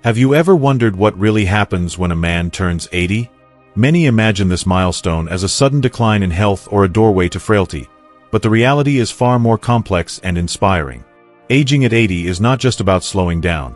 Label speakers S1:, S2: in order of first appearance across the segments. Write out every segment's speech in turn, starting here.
S1: Have you ever wondered what really happens when a man turns 80? Many imagine this milestone as a sudden decline in health or a doorway to frailty, but the reality is far more complex and inspiring. Aging at 80 is not just about slowing down.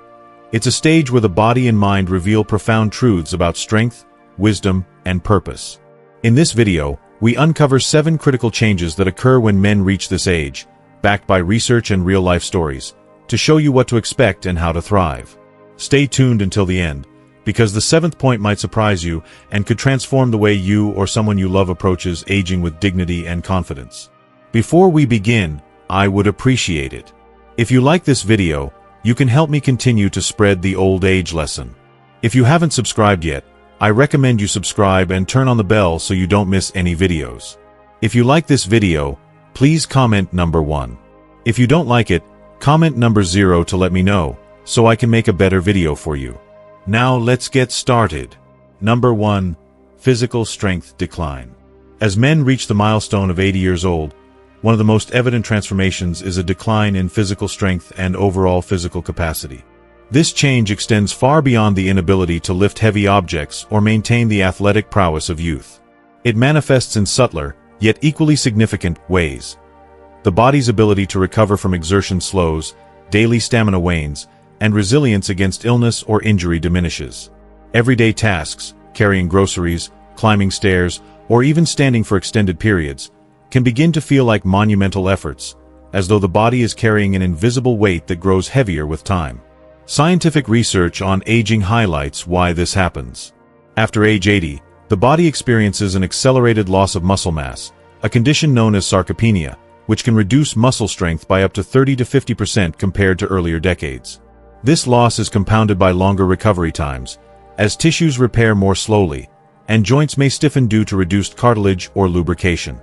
S1: It's a stage where the body and mind reveal profound truths about strength, wisdom, and purpose. In this video, we uncover 7 critical changes that occur when men reach this age, backed by research and real-life stories, to show you what to expect and how to thrive. Stay tuned until the end, because the 7th point might surprise you and could transform the way you or someone you love approaches aging with dignity and confidence. Before we begin, I would appreciate it if you like this video. You can help me continue to spread the old age lesson. If you haven't subscribed yet, I recommend you subscribe and turn on the bell so you don't miss any videos. If you like this video, please comment number 1. If you don't like it, comment number 0 to let me know, so I can make a better video for you. Now let's get started. Number 1. Physical strength decline. As men reach the milestone of 80 years old, one of the most evident transformations is a decline in physical strength and overall physical capacity. This change extends far beyond the inability to lift heavy objects or maintain the athletic prowess of youth. It manifests in subtler, yet equally significant, ways. The body's ability to recover from exertion slows, daily stamina wanes, and resilience against illness or injury diminishes. Everyday tasks, carrying groceries, climbing stairs, or even standing for extended periods, can begin to feel like monumental efforts, as though the body is carrying an invisible weight that grows heavier with time. Scientific research on aging highlights why this happens. After age 80, the body experiences an accelerated loss of muscle mass, a condition known as sarcopenia, which can reduce muscle strength by up to 30 to 50% compared to earlier decades. This loss is compounded by longer recovery times, as tissues repair more slowly, and joints may stiffen due to reduced cartilage or lubrication.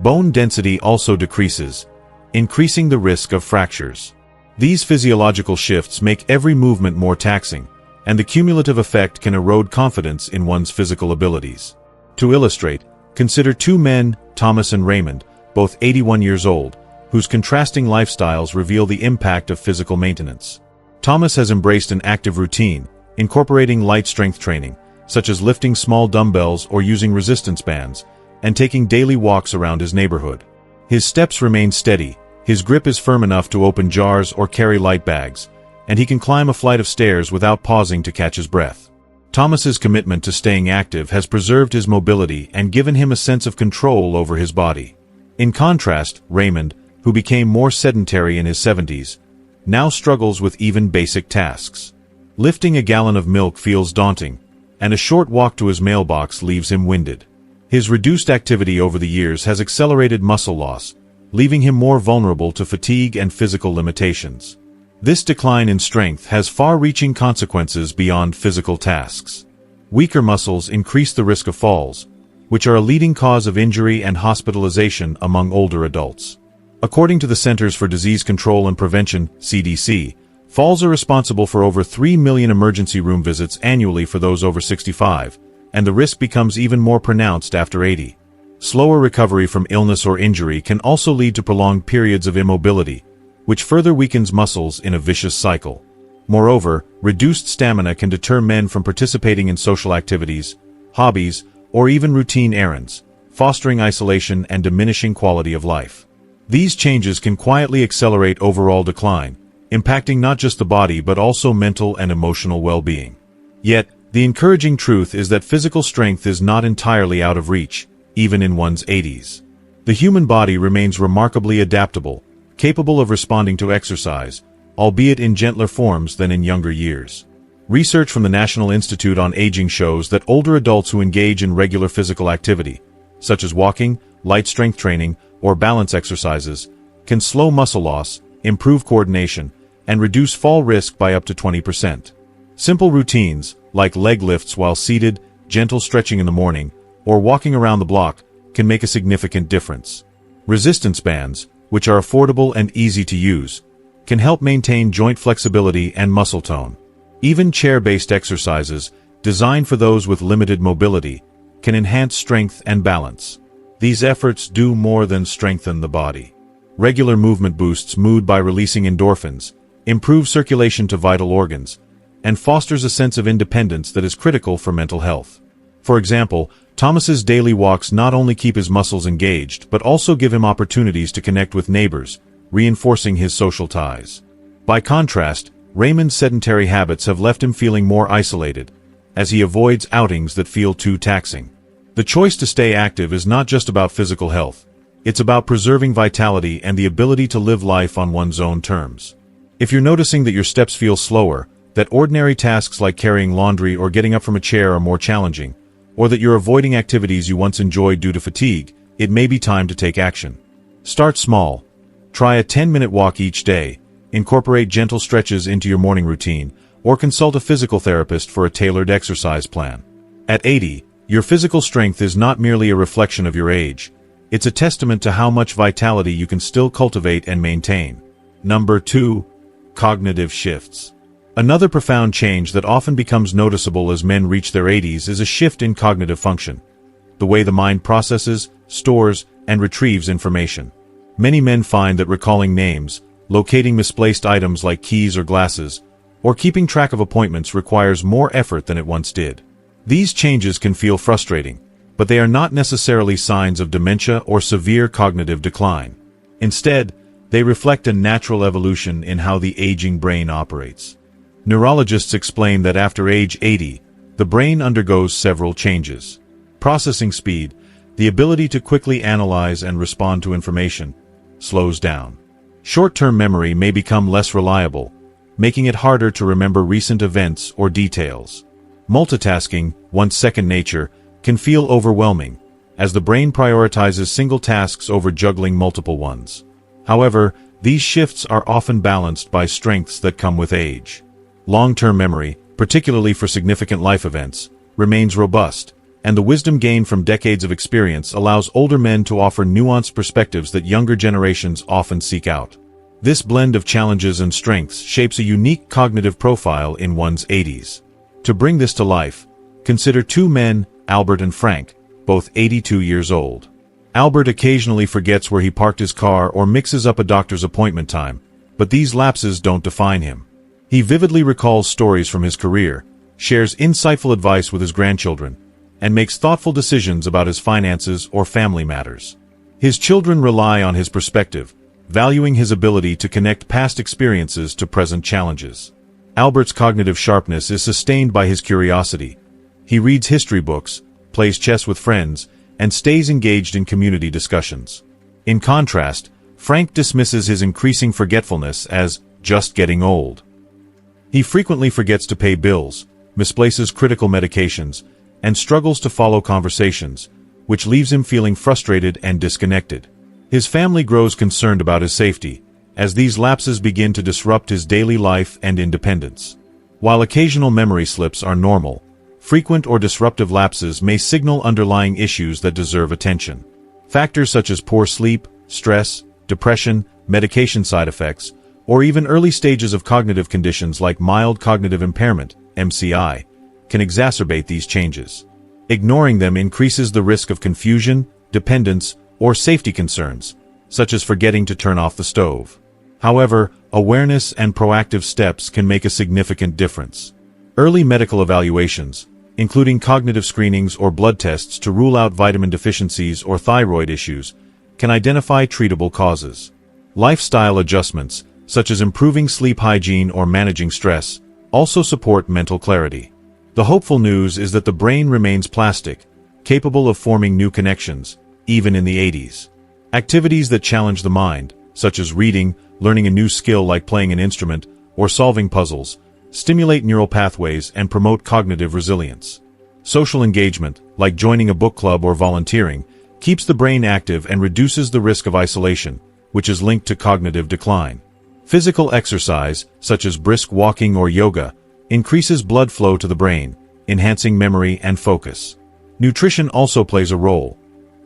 S1: Bone density also decreases, increasing the risk of fractures. These physiological shifts make every movement more taxing, and the cumulative effect can erode confidence in one's physical abilities. To illustrate, consider 2 men, Thomas and Raymond, both 81 years old, whose contrasting lifestyles reveal the impact of physical maintenance. Thomas has embraced an active routine, incorporating light strength training, such as lifting small dumbbells or using resistance bands, and taking daily walks around his neighborhood. His steps remain steady, his grip is firm enough to open jars or carry light bags, and he can climb a flight of stairs without pausing to catch his breath. Thomas's commitment to staying active has preserved his mobility and given him a sense of control over his body. In contrast, Raymond, who became more sedentary in his 70s, now struggles with even basic tasks. Lifting a gallon of milk feels daunting, and a short walk to his mailbox leaves him winded. His reduced activity over the years has accelerated muscle loss, leaving him more vulnerable to fatigue and physical limitations. This decline in strength has far-reaching consequences beyond physical tasks. Weaker muscles increase the risk of falls, which are a leading cause of injury and hospitalization among older adults. According to the Centers for Disease Control and Prevention, CDC, falls are responsible for over 3 million emergency room visits annually for those over 65, and the risk becomes even more pronounced after 80. Slower recovery from illness or injury can also lead to prolonged periods of immobility, which further weakens muscles in a vicious cycle. Moreover, reduced stamina can deter men from participating in social activities, hobbies, or even routine errands, fostering isolation and diminishing quality of life. These changes can quietly accelerate overall decline, impacting not just the body but also mental and emotional well-being. Yet, the encouraging truth is that physical strength is not entirely out of reach, even in one's 80s. The human body remains remarkably adaptable, capable of responding to exercise, albeit in gentler forms than in younger years. Research from the National Institute on Aging shows that older adults who engage in regular physical activity, such as walking, light strength training, or balance exercises, can slow muscle loss, improve coordination, and reduce fall risk by up to 20%. Simple routines, like leg lifts while seated, gentle stretching in the morning, or walking around the block, can make a significant difference. Resistance bands, which are affordable and easy to use, can help maintain joint flexibility and muscle tone. Even chair-based exercises, designed for those with limited mobility, can enhance strength and balance. These efforts do more than strengthen the body. Regular movement boosts mood by releasing endorphins, improves circulation to vital organs, and fosters a sense of independence that is critical for mental health. For example, Thomas's daily walks not only keep his muscles engaged but also give him opportunities to connect with neighbors, reinforcing his social ties. By contrast, Raymond's sedentary habits have left him feeling more isolated, as he avoids outings that feel too taxing. The choice to stay active is not just about physical health. It's about preserving vitality and the ability to live life on one's own terms. If you're noticing that your steps feel slower, that ordinary tasks like carrying laundry or getting up from a chair are more challenging, or that you're avoiding activities you once enjoyed due to fatigue, it may be time to take action. Start small. Try a 10-minute walk each day, incorporate gentle stretches into your morning routine, or consult a physical therapist for a tailored exercise plan. At 80, your physical strength is not merely a reflection of your age. It's a testament to how much vitality you can still cultivate and maintain. Number 2. Cognitive shifts. Another profound change that often becomes noticeable as men reach their 80s is a shift in cognitive function, the way the mind processes, stores, and retrieves information. Many men find that recalling names, locating misplaced items like keys or glasses, or keeping track of appointments requires more effort than it once did. These changes can feel frustrating, but they are not necessarily signs of dementia or severe cognitive decline. Instead, they reflect a natural evolution in how the aging brain operates. Neurologists explain that after age 80, the brain undergoes several changes. Processing speed, the ability to quickly analyze and respond to information, slows down. Short-term memory may become less reliable, making it harder to remember recent events or details. Multitasking, once second nature, can feel overwhelming, as the brain prioritizes single tasks over juggling multiple ones. However, these shifts are often balanced by strengths that come with age. Long-term memory, particularly for significant life events, remains robust, and the wisdom gained from decades of experience allows older men to offer nuanced perspectives that younger generations often seek out. This blend of challenges and strengths shapes a unique cognitive profile in one's 80s. To bring this to life, consider two men, Albert and Frank, both 82 years old. Albert occasionally forgets where he parked his car or mixes up a doctor's appointment time, but these lapses don't define him. He vividly recalls stories from his career, shares insightful advice with his grandchildren, and makes thoughtful decisions about his finances or family matters. His children rely on his perspective, valuing his ability to connect past experiences to present challenges. Albert's cognitive sharpness is sustained by his curiosity. He reads history books, plays chess with friends, and stays engaged in community discussions. In contrast, Frank dismisses his increasing forgetfulness as just getting old. He frequently forgets to pay bills, misplaces critical medications, and struggles to follow conversations, which leaves him feeling frustrated and disconnected. His family grows concerned about his safety, as these lapses begin to disrupt his daily life and independence. While occasional memory slips are normal, frequent or disruptive lapses may signal underlying issues that deserve attention. Factors such as poor sleep, stress, depression, medication side effects, or even early stages of cognitive conditions like mild cognitive impairment, MCI, can exacerbate these changes. Ignoring them increases the risk of confusion, dependence, or safety concerns, such as forgetting to turn off the stove. However, awareness and proactive steps can make a significant difference. Early medical evaluations, including cognitive screenings or blood tests to rule out vitamin deficiencies or thyroid issues, can identify treatable causes. Lifestyle adjustments, such as improving sleep hygiene or managing stress, also support mental clarity. The hopeful news is that the brain remains plastic, capable of forming new connections, even in the 80s. Activities that challenge the mind, such as reading, learning a new skill like playing an instrument, or solving puzzles, stimulate neural pathways and promote cognitive resilience. Social engagement, like joining a book club or volunteering, keeps the brain active and reduces the risk of isolation, which is linked to cognitive decline. Physical exercise, such as brisk walking or yoga, increases blood flow to the brain, enhancing memory and focus. Nutrition also plays a role.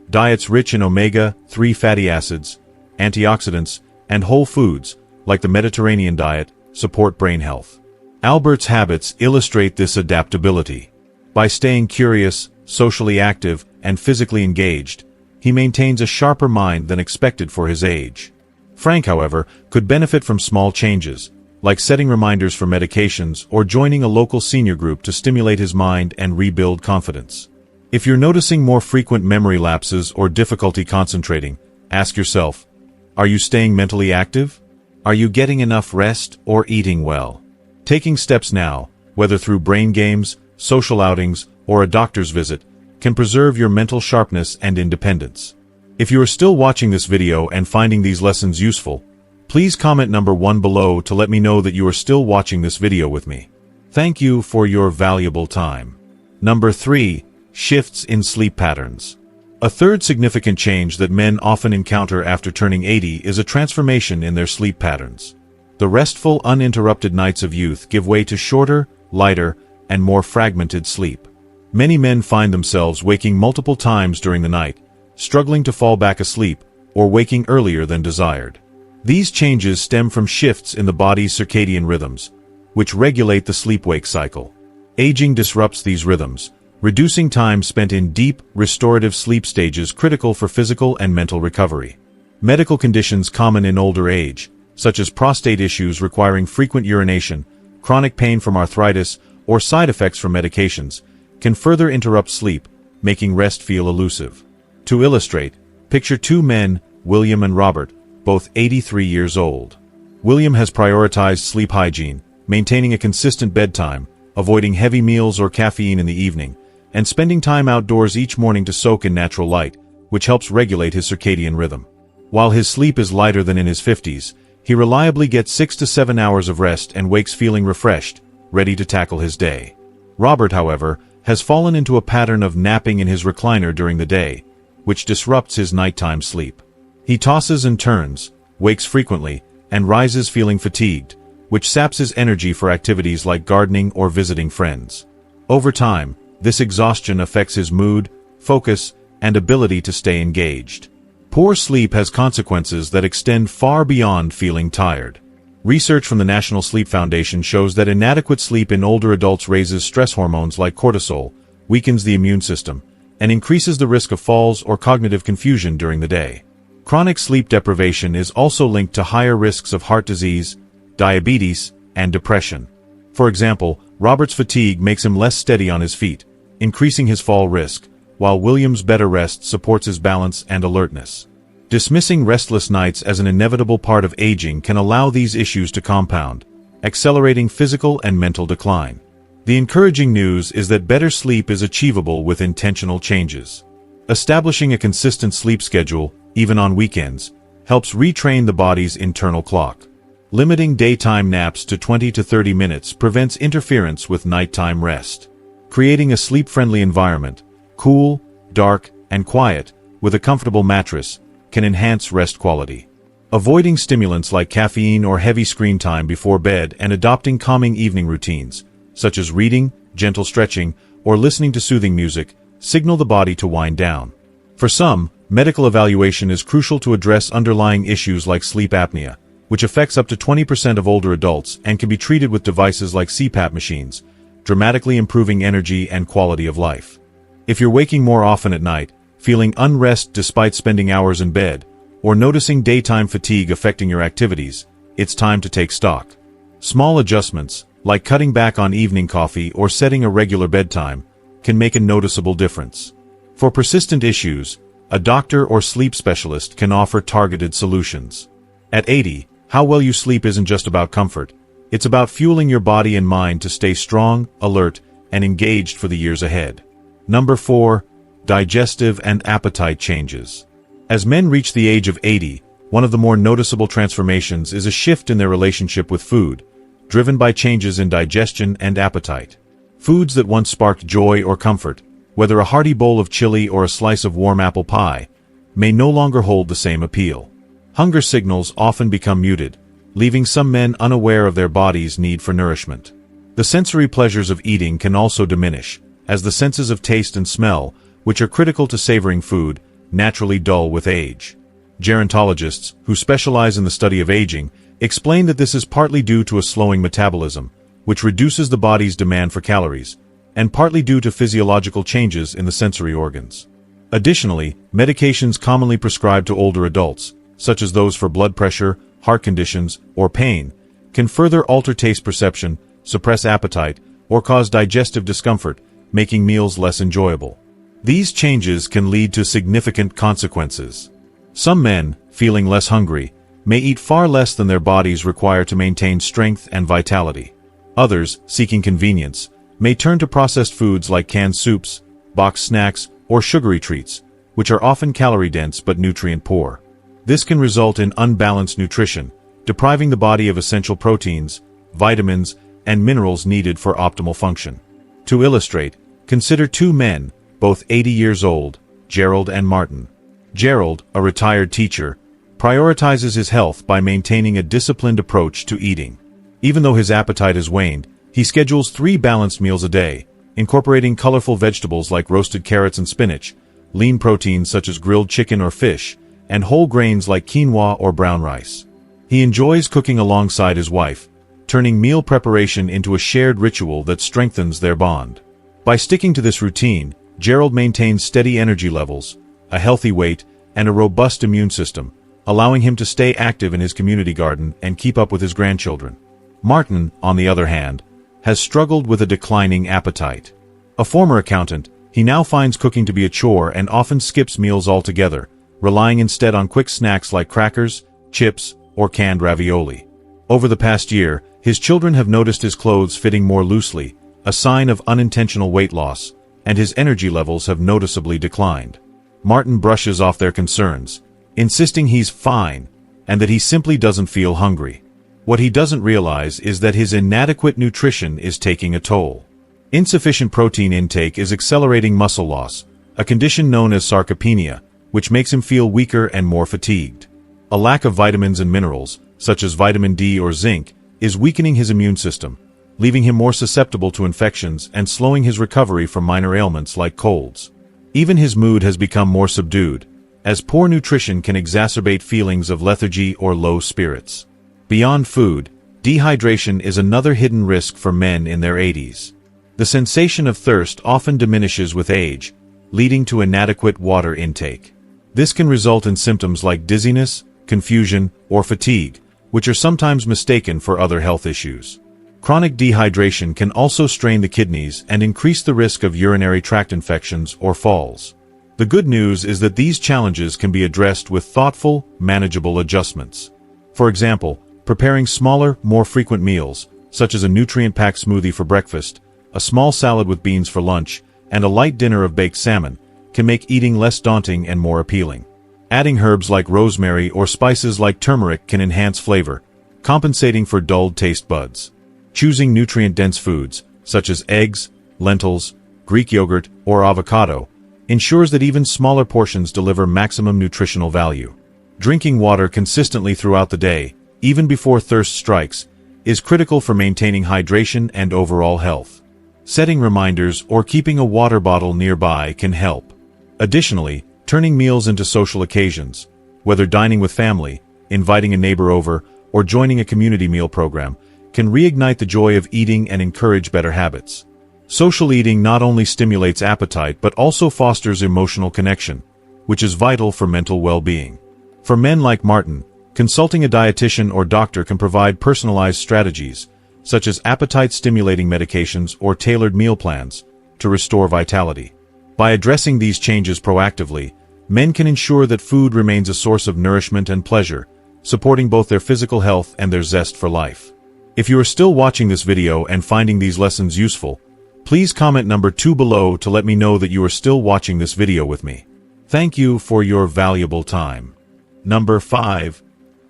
S1: Diets rich in omega-3 fatty acids, antioxidants, and whole foods, like the Mediterranean diet, support brain health. Albert's habits illustrate this adaptability. By staying curious, socially active, and physically engaged, he maintains a sharper mind than expected for his age. Frank, however, could benefit from small changes, like setting reminders for medications or joining a local senior group to stimulate his mind and rebuild confidence. If you're noticing more frequent memory lapses or difficulty concentrating, ask yourself, are you staying mentally active? Are you getting enough rest or eating well? Taking steps now, whether through brain games, social outings, or a doctor's visit, can preserve your mental sharpness and independence. If you are still watching this video and finding these lessons useful, please comment number 1 below to let me know that you are still watching this video with me. Thank you for your valuable time. Number 3. Shifts in sleep patterns. A third significant change that men often encounter after turning 80 is a transformation in their sleep patterns. The restful, uninterrupted nights of youth give way to shorter, lighter, and more fragmented sleep. Many men find themselves waking multiple times during the night, struggling to fall back asleep, or waking earlier than desired. These changes stem from shifts in the body's circadian rhythms, which regulate the sleep-wake cycle. Aging disrupts these rhythms, reducing time spent in deep, restorative sleep stages critical for physical and mental recovery. Medical conditions common in older age, such as prostate issues requiring frequent urination, chronic pain from arthritis, or side effects from medications, can further interrupt sleep, making rest feel elusive. To illustrate, picture 2 men, William and Robert, both 83 years old. William has prioritized sleep hygiene, maintaining a consistent bedtime, avoiding heavy meals or caffeine in the evening, and spending time outdoors each morning to soak in natural light, which helps regulate his circadian rhythm. While his sleep is lighter than in his 50s, he reliably gets 6 to 7 hours of rest and wakes feeling refreshed, ready to tackle his day. Robert, however, has fallen into a pattern of napping in his recliner during the day, which disrupts his nighttime sleep. He tosses and turns, wakes frequently, and rises feeling fatigued, which saps his energy for activities like gardening or visiting friends. Over time, this exhaustion affects his mood, focus, and ability to stay engaged. Poor sleep has consequences that extend far beyond feeling tired. Research from the National Sleep Foundation shows that inadequate sleep in older adults raises stress hormones like cortisol, weakens the immune system, and increases the risk of falls or cognitive confusion during the day. Chronic sleep deprivation is also linked to higher risks of heart disease, diabetes, and depression. For example, Robert's fatigue makes him less steady on his feet, increasing his fall risk, while William's better rest supports his balance and alertness. Dismissing restless nights as an inevitable part of aging can allow these issues to compound, accelerating physical and mental decline. The encouraging news is that better sleep is achievable with intentional changes. Establishing a consistent sleep schedule, even on weekends, helps retrain the body's internal clock. Limiting daytime naps to 20 to 30 minutes prevents interference with nighttime rest. Creating a sleep-friendly environment, cool, dark, and quiet, with a comfortable mattress, can enhance rest quality. Avoiding stimulants like caffeine or heavy screen time before bed and adopting calming evening routines, such as reading, gentle stretching, or listening to soothing music, signal the body to wind down. For some, medical evaluation is crucial to address underlying issues like sleep apnea, which affects up to 20% of older adults and can be treated with devices like CPAP machines, dramatically improving energy and quality of life. If you're waking more often at night, feeling unrest despite spending hours in bed, or noticing daytime fatigue affecting your activities, it's time to take stock. Small adjustments, like cutting back on evening coffee or setting a regular bedtime, can make a noticeable difference. For persistent issues, a doctor or sleep specialist can offer targeted solutions. At 80, how well you sleep isn't just about comfort. It's about fueling your body and mind to stay strong, alert, and engaged for the years ahead. Number 4. Digestive and appetite changes. As men reach the age of 80, one of the more noticeable transformations is a shift in their relationship with food, driven by changes in digestion and appetite. Foods that once sparked joy or comfort, whether a hearty bowl of chili or a slice of warm apple pie, may no longer hold the same appeal. Hunger signals often become muted, leaving some men unaware of their body's need for nourishment. The sensory pleasures of eating can also diminish, as the senses of taste and smell, which are critical to savoring food, naturally dull with age. Gerontologists, who specialize in the study of aging, explain that this is partly due to a slowing metabolism, which reduces the body's demand for calories, and partly due to physiological changes in the sensory organs. Additionally, medications commonly prescribed to older adults, such as those for blood pressure, heart conditions, or pain, can further alter taste perception, suppress appetite, or cause digestive discomfort, making meals less enjoyable. These changes can lead to significant consequences. Some men, feeling less hungry, may eat far less than their bodies require to maintain strength and vitality. Others, seeking convenience, may turn to processed foods like canned soups, boxed snacks, or sugary treats, which are often calorie-dense but nutrient-poor. This can result in unbalanced nutrition, depriving the body of essential proteins, vitamins, and minerals needed for optimal function. To illustrate, consider two men, both 80 years old, Gerald and Martin. Gerald, a retired teacher, prioritizes his health by maintaining a disciplined approach to eating. Even though his appetite has waned, he schedules 3 balanced meals a day, incorporating colorful vegetables like roasted carrots and spinach, lean proteins such as grilled chicken or fish, and whole grains like quinoa or brown rice. He enjoys cooking alongside his wife, turning meal preparation into a shared ritual that strengthens their bond. By sticking to this routine, Gerald maintains steady energy levels, a healthy weight, and a robust immune system, allowing him to stay active in his community garden and keep up with his grandchildren. Martin, on the other hand, has struggled with a declining appetite. A former accountant, he now finds cooking to be a chore and often skips meals altogether, relying instead on quick snacks like crackers, chips, or canned ravioli. Over the past year, his children have noticed his clothes fitting more loosely, a sign of unintentional weight loss, and his energy levels have noticeably declined. Martin brushes off their concerns, insisting he's fine and that he simply doesn't feel hungry. What he doesn't realize is that his inadequate nutrition is taking a toll. Insufficient protein intake is accelerating muscle loss, a condition known as sarcopenia, which makes him feel weaker and more fatigued. A lack of vitamins and minerals, such as vitamin D or zinc, is weakening his immune system, leaving him more susceptible to infections and slowing his recovery from minor ailments like colds. Even his mood has become more subdued, as poor nutrition can exacerbate feelings of lethargy or low spirits. Beyond food, dehydration is another hidden risk for men in their 80s. The sensation of thirst often diminishes with age, leading to inadequate water intake. This can result in symptoms like dizziness, confusion, or fatigue, which are sometimes mistaken for other health issues. Chronic dehydration can also strain the kidneys and increase the risk of urinary tract infections or falls. The good news is that these challenges can be addressed with thoughtful, manageable adjustments. For example, preparing smaller, more frequent meals, such as a nutrient-packed smoothie for breakfast, a small salad with beans for lunch, and a light dinner of baked salmon, can make eating less daunting and more appealing. Adding herbs like rosemary or spices like turmeric can enhance flavor, compensating for dulled taste buds. Choosing nutrient-dense foods, such as eggs, lentils, Greek yogurt, or avocado, ensures that even smaller portions deliver maximum nutritional value. Drinking water consistently throughout the day, even before thirst strikes, is critical for maintaining hydration and overall health. Setting reminders or keeping a water bottle nearby can help. Additionally, turning meals into social occasions, whether dining with family, inviting a neighbor over, or joining a community meal program, can reignite the joy of eating and encourage better habits. Social eating not only stimulates appetite but also fosters emotional connection, which is vital for mental well-being. For men like Martin, consulting a dietitian or doctor can provide personalized strategies, such as appetite-stimulating medications or tailored meal plans, to restore vitality. By addressing these changes proactively, men can ensure that food remains a source of nourishment and pleasure, supporting both their physical health and their zest for life. If you are still watching this video and finding these lessons useful, please comment number 2 below to let me know that you are still watching this video with me. Thank you for your valuable time. Number 5.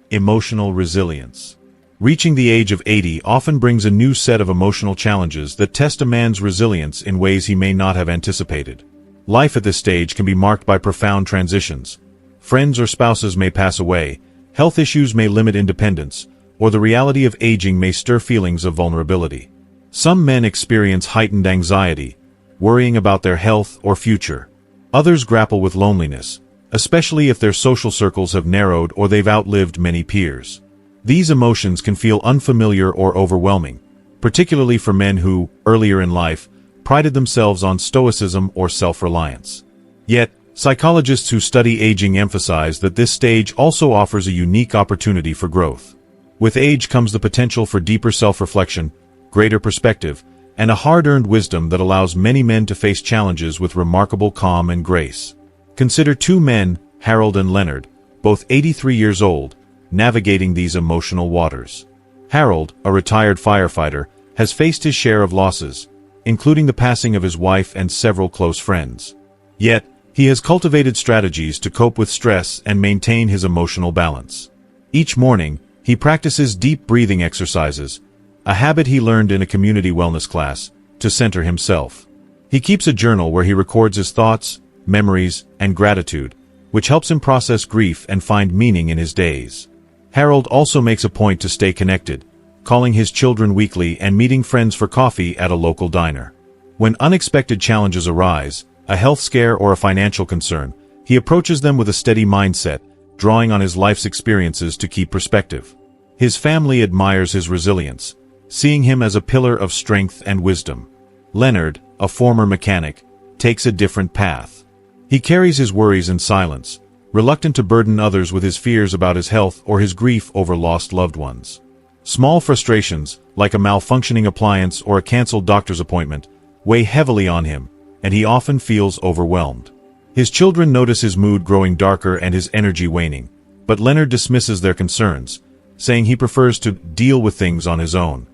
S1: Emotional resilience. Reaching the age of 80 often brings a new set of emotional challenges that test a man's resilience in ways he may not have anticipated. Life at this stage can be marked by profound transitions. Friends or spouses may pass away, health issues may limit independence, or the reality of aging may stir feelings of vulnerability. Some men experience heightened anxiety, worrying about their health or future. Others grapple with loneliness, especially if their social circles have narrowed or they've outlived many peers. These emotions can feel unfamiliar or overwhelming, particularly for men who, earlier in life, prided themselves on stoicism or self-reliance. Yet, psychologists who study aging emphasize that this stage also offers a unique opportunity for growth. With age comes the potential for deeper self-reflection, greater perspective, and a hard-earned wisdom that allows many men to face challenges with remarkable calm and grace. Consider two men, Harold and Leonard, both 83 years old, navigating these emotional waters. Harold, a retired firefighter, has faced his share of losses, including the passing of his wife and several close friends. Yet, he has cultivated strategies to cope with stress and maintain his emotional balance. Each morning, he practices deep breathing exercises, a habit he learned in a community wellness class, to center himself. He keeps a journal where he records his thoughts, memories, and gratitude, which helps him process grief and find meaning in his days. Harold also makes a point to stay connected, calling his children weekly and meeting friends for coffee at a local diner. When unexpected challenges arise, a health scare or a financial concern, he approaches them with a steady mindset, drawing on his life's experiences to keep perspective. His family admires his resilience, seeing him as a pillar of strength and wisdom. Leonard, a former mechanic, takes a different path. He carries his worries in silence, reluctant to burden others with his fears about his health or his grief over lost loved ones. Small frustrations, like a malfunctioning appliance or a canceled doctor's appointment, weigh heavily on him, and he often feels overwhelmed. His children notice his mood growing darker and his energy waning, but Leonard dismisses their concerns, saying he prefers to deal with things on his own.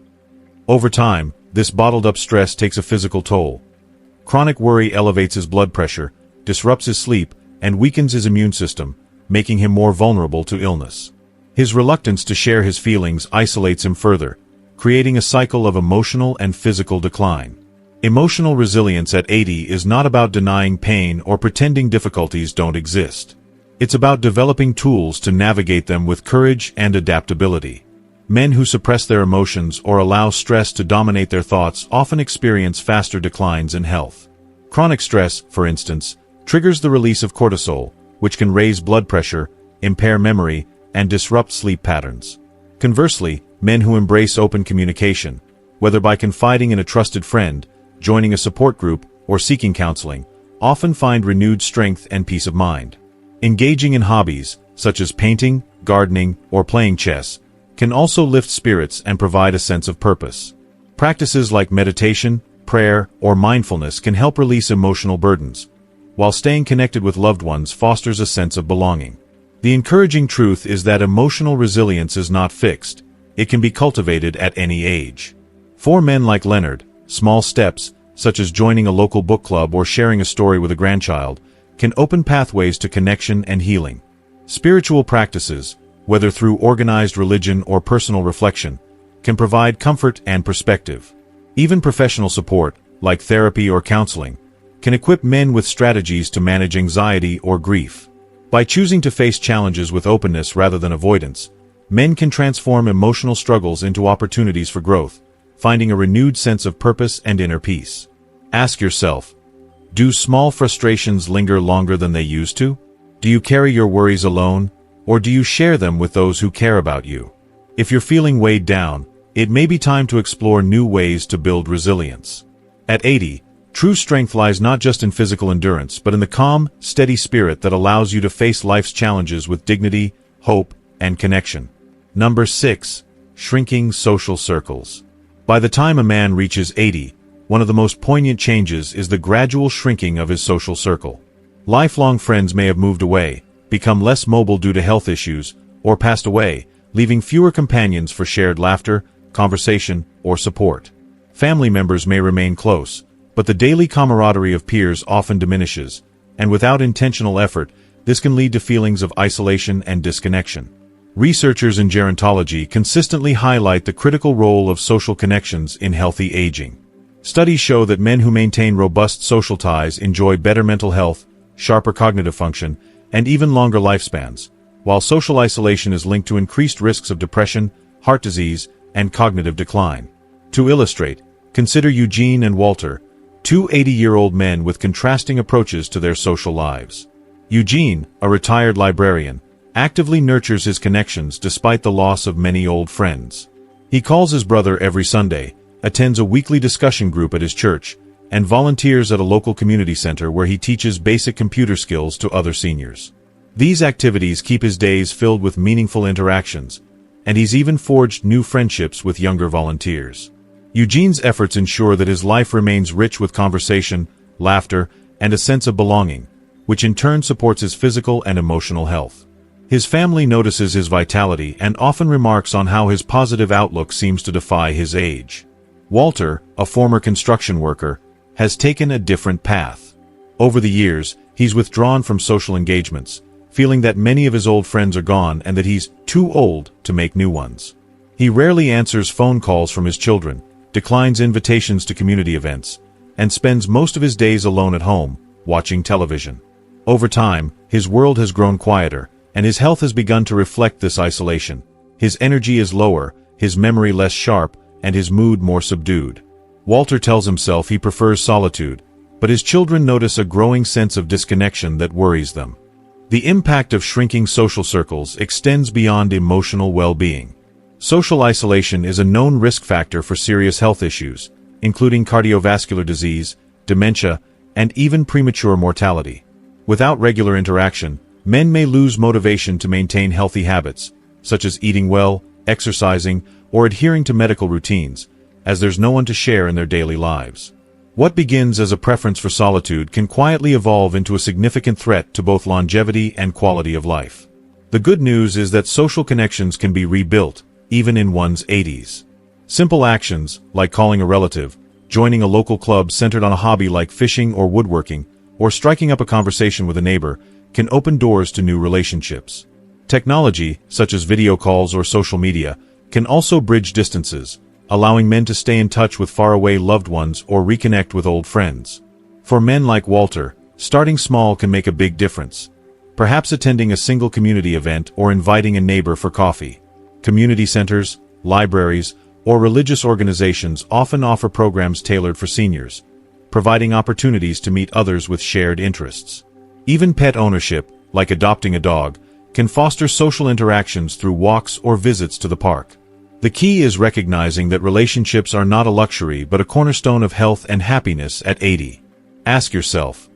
S1: Over time, this bottled-up stress takes a physical toll. Chronic worry elevates his blood pressure, disrupts his sleep, and weakens his immune system, making him more vulnerable to illness. His reluctance to share his feelings isolates him further, creating a cycle of emotional and physical decline. Emotional resilience at 80 is not about denying pain or pretending difficulties don't exist. It's about developing tools to navigate them with courage and adaptability. Men who suppress their emotions or allow stress to dominate their thoughts often experience faster declines in health. Chronic stress, for instance, triggers the release of cortisol, which can raise blood pressure, impair memory, and disrupt sleep patterns. Conversely, men who embrace open communication, whether by confiding in a trusted friend, joining a support group, or seeking counseling, often find renewed strength and peace of mind. Engaging in hobbies, such as painting, gardening, or playing chess, can also lift spirits and provide a sense of purpose. Practices like meditation, prayer, or mindfulness can help release emotional burdens, while staying connected with loved ones fosters a sense of belonging. The encouraging truth is that emotional resilience is not fixed. It can be cultivated at any age. For men like Leonard, small steps, such as joining a local book club or sharing a story with a grandchild, can open pathways to connection and healing. Spiritual practices, whether through organized religion or personal reflection, can provide comfort and perspective. Even professional support, like therapy or counseling, can equip men with strategies to manage anxiety or grief. By choosing to face challenges with openness rather than avoidance, men can transform emotional struggles into opportunities for growth, finding a renewed sense of purpose and inner peace. Ask yourself, do small frustrations linger longer than they used to? Do you carry your worries alone, or do you share them with those who care about you? If you're feeling weighed down, it may be time to explore new ways to build resilience. At 80, true strength lies not just in physical endurance but in the calm, steady spirit that allows you to face life's challenges with dignity, hope, and connection. Number 6. Shrinking social circles. By the time a man reaches 80, one of the most poignant changes is the gradual shrinking of his social circle. Lifelong friends may have moved away, become less mobile due to health issues, or passed away, leaving fewer companions for shared laughter, conversation, or support. Family members may remain close, but the daily camaraderie of peers often diminishes, and without intentional effort, this can lead to feelings of isolation and disconnection. Researchers in gerontology consistently highlight the critical role of social connections in healthy aging. Studies show that men who maintain robust social ties enjoy better mental health, sharper cognitive function, and even longer lifespans, while social isolation is linked to increased risks of depression, heart disease, and cognitive decline. To illustrate, consider Eugene and Walter, two 80-year-old men with contrasting approaches to their social lives. Eugene, a retired librarian, actively nurtures his connections despite the loss of many old friends. He calls his brother every Sunday, attends a weekly discussion group at his church, and volunteers at a local community center where he teaches basic computer skills to other seniors. These activities keep his days filled with meaningful interactions, and he's even forged new friendships with younger volunteers. Eugene's efforts ensure that his life remains rich with conversation, laughter, and a sense of belonging, which in turn supports his physical and emotional health. His family notices his vitality and often remarks on how his positive outlook seems to defy his age. Walter, a former construction worker, has taken a different path. Over the years, he's withdrawn from social engagements, feeling that many of his old friends are gone and that he's too old to make new ones. He rarely answers phone calls from his children, declines invitations to community events, and spends most of his days alone at home, watching television. Over time, his world has grown quieter, and his health has begun to reflect this isolation. His energy is lower, his memory less sharp, and his mood more subdued. Walter tells himself he prefers solitude, but his children notice a growing sense of disconnection that worries them. The impact of shrinking social circles extends beyond emotional well-being. Social isolation is a known risk factor for serious health issues, including cardiovascular disease, dementia, and even premature mortality. Without regular interaction, men may lose motivation to maintain healthy habits, such as eating well, exercising, or adhering to medical routines, as there's no one to share in their daily lives. What begins as a preference for solitude can quietly evolve into a significant threat to both longevity and quality of life. The good news is that social connections can be rebuilt, even in one's 80s. Simple actions, like calling a relative, joining a local club centered on a hobby like fishing or woodworking, or striking up a conversation with a neighbor, can open doors to new relationships. Technology, such as video calls or social media, can also bridge distances, allowing men to stay in touch with faraway loved ones or reconnect with old friends. For men like Walter, starting small can make a big difference. Perhaps attending a single community event or inviting a neighbor for coffee. Community centers, libraries, or religious organizations often offer programs tailored for seniors, providing opportunities to meet others with shared interests. Even pet ownership, like adopting a dog, can foster social interactions through walks or visits to the park. The key is recognizing that relationships are not a luxury but a cornerstone of health and happiness at 80. Ask yourself,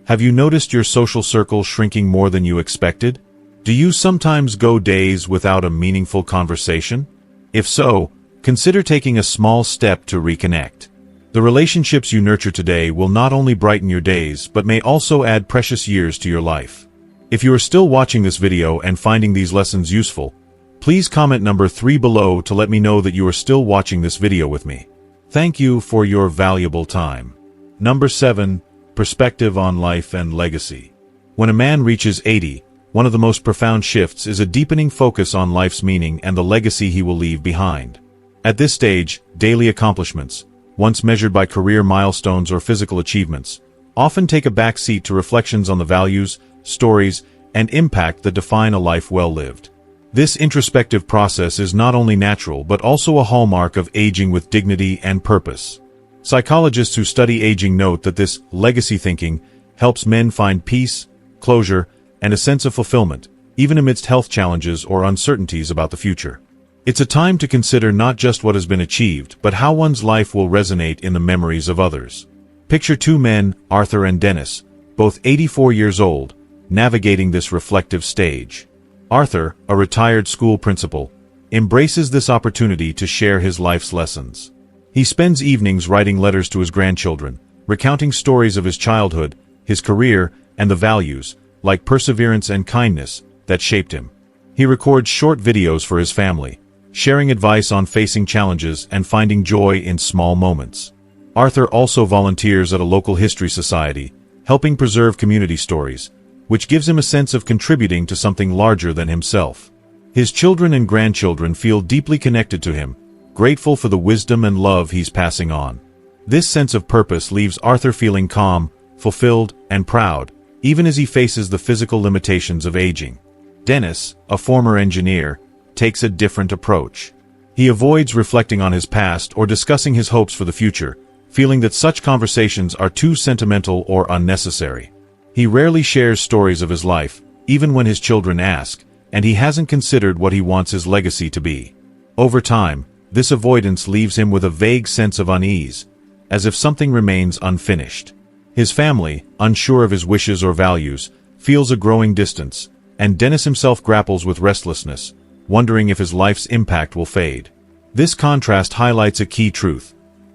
S1: have you noticed your social circle shrinking more than you expected? Do you sometimes go days without a meaningful conversation? If so, consider taking a small step to reconnect. The relationships you nurture today will not only brighten your days but may also add precious years to your life. If you are still watching this video and finding these lessons useful, please comment number 3 below to let me know that you are still watching this video with me. Thank you for your valuable time. Number 7. Perspective on life and legacy. When a man reaches 80, one of the most profound shifts is a deepening focus on life's meaning and the legacy he will leave behind. At this stage, daily accomplishments, once measured by career milestones or physical achievements, often take a back seat to reflections on the values, stories, and impact that define a life well lived. This introspective process is not only natural but also a hallmark of aging with dignity and purpose. Psychologists who study aging note that this legacy thinking helps men find peace, closure, and a sense of fulfillment, even amidst health challenges or uncertainties about the future. It's a time to consider not just what has been achieved, but how one's life will resonate in the memories of others. Picture two men, Arthur and Dennis, both 84 years old, navigating this reflective stage. Arthur, a retired school principal, embraces this opportunity to share his life's lessons. He spends evenings writing letters to his grandchildren, recounting stories of his childhood, his career, and the values, like perseverance and kindness, that shaped him. He records short videos for his family, sharing advice on facing challenges and finding joy in small moments. Arthur also volunteers at a local history society, helping preserve community stories, which gives him a sense of contributing to something larger than himself. His children and grandchildren feel deeply connected to him, grateful for the wisdom and love he's passing on. This sense of purpose leaves Arthur feeling calm, fulfilled, and proud, even as he faces the physical limitations of aging. Dennis, a former engineer, takes a different approach. He avoids reflecting on his past or discussing his hopes for the future, feeling that such conversations are too sentimental or unnecessary. He rarely shares stories of his life, even when his children ask, and he hasn't considered what he wants his legacy to be. Over time, this avoidance leaves him with a vague sense of unease, as if something remains unfinished. His family, unsure of his wishes or values, feels a growing distance, and Dennis himself grapples with restlessness, wondering if his life's impact will fade. This contrast highlights a key truth.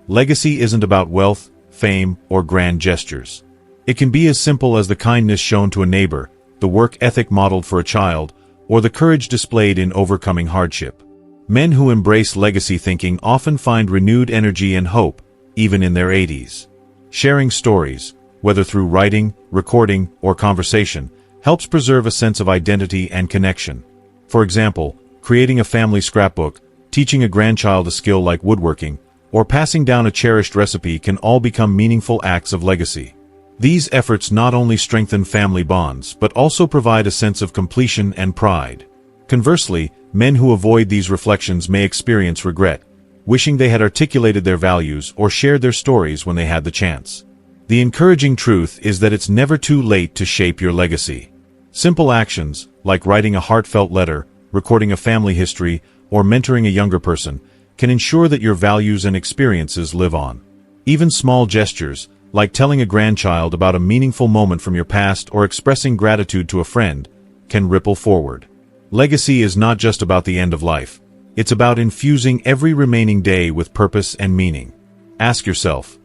S1: Legacy isn't about wealth, fame, or grand gestures. It can be as simple as the kindness shown to a neighbor, the work ethic modeled for a child, or the courage displayed in overcoming hardship. Men who embrace legacy thinking often find renewed energy and hope, even in their 80s. Sharing stories, whether through writing, recording, or conversation, helps preserve a sense of identity and connection. For example, creating a family scrapbook, teaching a grandchild a skill like woodworking, or passing down a cherished recipe can all become meaningful acts of legacy. These efforts not only strengthen family bonds, but also provide a sense of completion and pride. Conversely, men who avoid these reflections may experience regret, wishing they had articulated their values or shared their stories when they had the chance. The encouraging truth is that it's never too late to shape your legacy. Simple actions, like writing a heartfelt letter, recording a family history, or mentoring a younger person, can ensure that your values and experiences live on. Even small gestures, like telling a grandchild about a meaningful moment from your past or expressing gratitude to a friend, can ripple forward. Legacy is not just about the end of life. It's about infusing every remaining day with purpose and meaning. Ask yourself,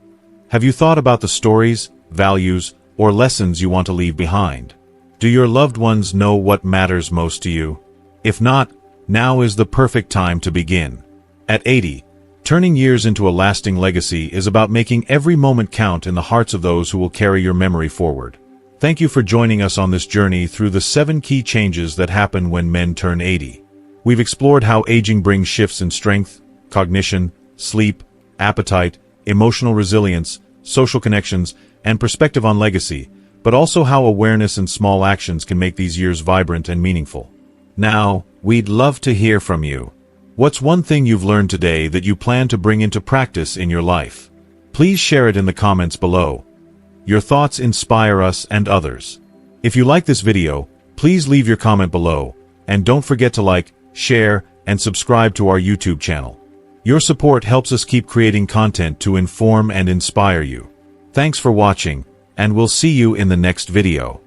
S1: have you thought about the stories, values, or lessons you want to leave behind? Do your loved ones know what matters most to you? If not, now is the perfect time to begin. At 80, turning years into a lasting legacy is about making every moment count in the hearts of those who will carry your memory forward. Thank you for joining us on this journey through the 7 key changes that happen when men turn 80. We've explored how aging brings shifts in strength, cognition, sleep, appetite, emotional resilience, social connections, and perspective on legacy, but also how awareness and small actions can make these years vibrant and meaningful. Now, we'd love to hear from you. What's one thing you've learned today that you plan to bring into practice in your life? Please share it in the comments below. Your thoughts inspire us and others. If you like this video, please leave your comment below, and don't forget to like, share, and subscribe to our YouTube channel. Your support helps us keep creating content to inform and inspire you. Thanks for watching, and we'll see you in the next video.